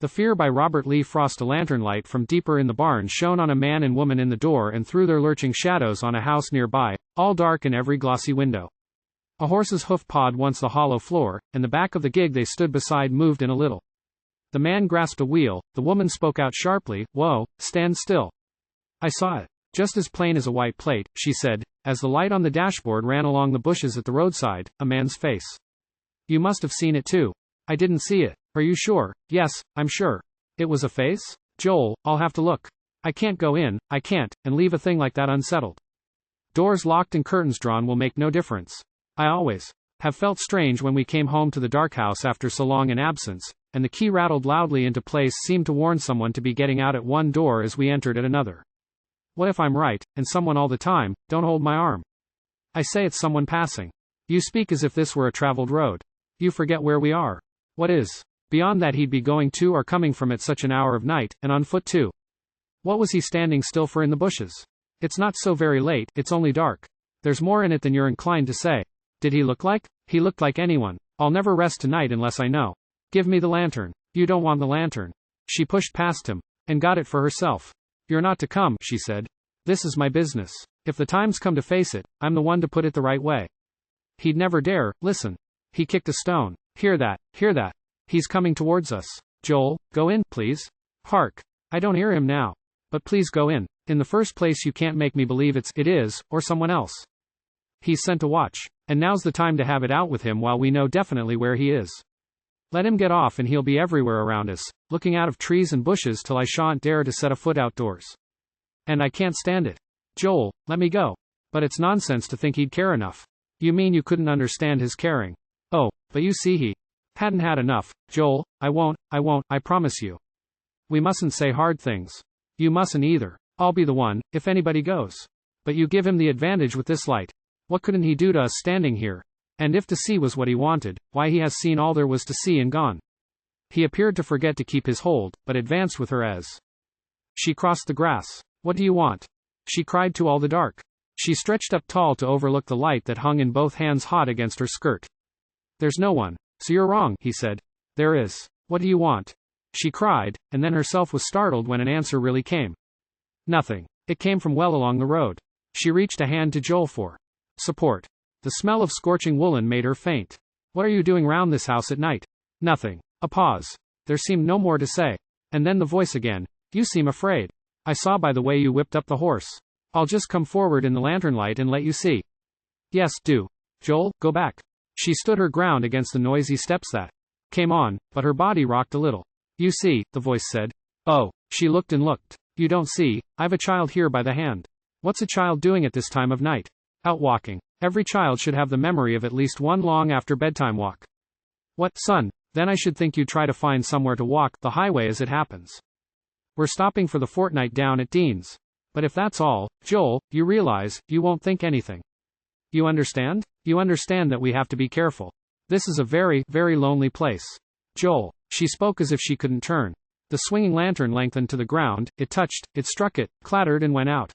The Fear by Robert Lee Frost. A lantern light from deeper in the barn shone on a man and woman in the door and threw their lurching shadows on a house nearby, all dark in every glossy window. A horse's hoof pawed once the hollow floor, and the back of the gig they stood beside moved in a little. The man grasped a wheel, the woman spoke out sharply, "Whoa, stand still." "I saw it. Just as plain as a white plate," she said, as the light on the dashboard ran along the bushes at the roadside, a man's face. "You must have seen it too." "I didn't see it." "Are you sure?" "Yes, I'm sure." "It was a face?" "Joel, I'll have to look. I can't go in, I can't, and leave a thing like that unsettled. Doors locked and curtains drawn will make no difference. I always have felt strange when we came home to the dark house after so long an absence, and the key rattled loudly into place seemed to warn someone to be getting out at one door as we entered at another. What if I'm right, and someone all the time? Don't hold my arm. I say it's someone passing. You speak as if this were a traveled road. You forget where we are. What is beyond that he'd be going to or coming from at such an hour of night, and on foot too? What was he standing still for in the bushes? It's not so very late, it's only dark. There's more in it than you're inclined to say. Did he look like? He looked like anyone. I'll never rest tonight unless I know. Give me the lantern. You don't want the lantern. She pushed past him, and got it for herself. You're not to come, she said. This is my business. If the time's come to face it, I'm the one to put it the right way. He'd never dare. Listen. He kicked a stone. Hear that, hear that. He's coming towards us. Joel, go in, please. Hark. I don't hear him now. But please go in. In the first place, you can't make me believe it is, or someone else. He's sent a watch. And now's the time to have it out with him while we know definitely where he is. Let him get off and he'll be everywhere around us, looking out of trees and bushes till I shan't dare to set a foot outdoors. And I can't stand it. Joel, let me go. But it's nonsense to think he'd care enough. You mean you couldn't understand his caring? Oh, but you see he hadn't had enough. Joel, I won't, I promise you. We mustn't say hard things. You mustn't either. I'll be the one, if anybody goes. But you give him the advantage with this light. What couldn't he do to us standing here? And if to see was what he wanted, why he has seen all there was to see and gone. He appeared to forget to keep his hold, but advanced with her as she crossed the grass. What do you want? She cried to all the dark. She stretched up tall to overlook the light that hung in both hands hot against her skirt. There's no one. So you're wrong, he said. There is. What do you want? She cried, and then herself was startled when an answer really came. Nothing. It came from well along the road. She reached a hand to Joel for support. The smell of scorching woolen made her faint. What are you doing round this house at night? Nothing. A pause. There seemed no more to say. And then the voice again. You seem afraid. I saw by the way you whipped up the horse. I'll just come forward in the lantern light and let you see. Yes, do. Joel, go back. She stood her ground against the noisy steps that came on, but her body rocked a little. You see, the voice said. Oh. She looked and looked. You don't see, I've a child here by the hand. What's a child doing at this time of night? Out walking. Every child should have the memory of at least one long after bedtime walk. What, son? Then I should think you'd try to find somewhere to walk the highway as it happens. We're stopping for the fortnight down at Dean's. But if that's all, Joel, you realize, you won't think anything. You understand? You understand that we have to be careful. This is a very, very lonely place. Joel. She spoke as if she couldn't turn. The swinging lantern lengthened to the ground, it touched, it struck it, clattered and went out.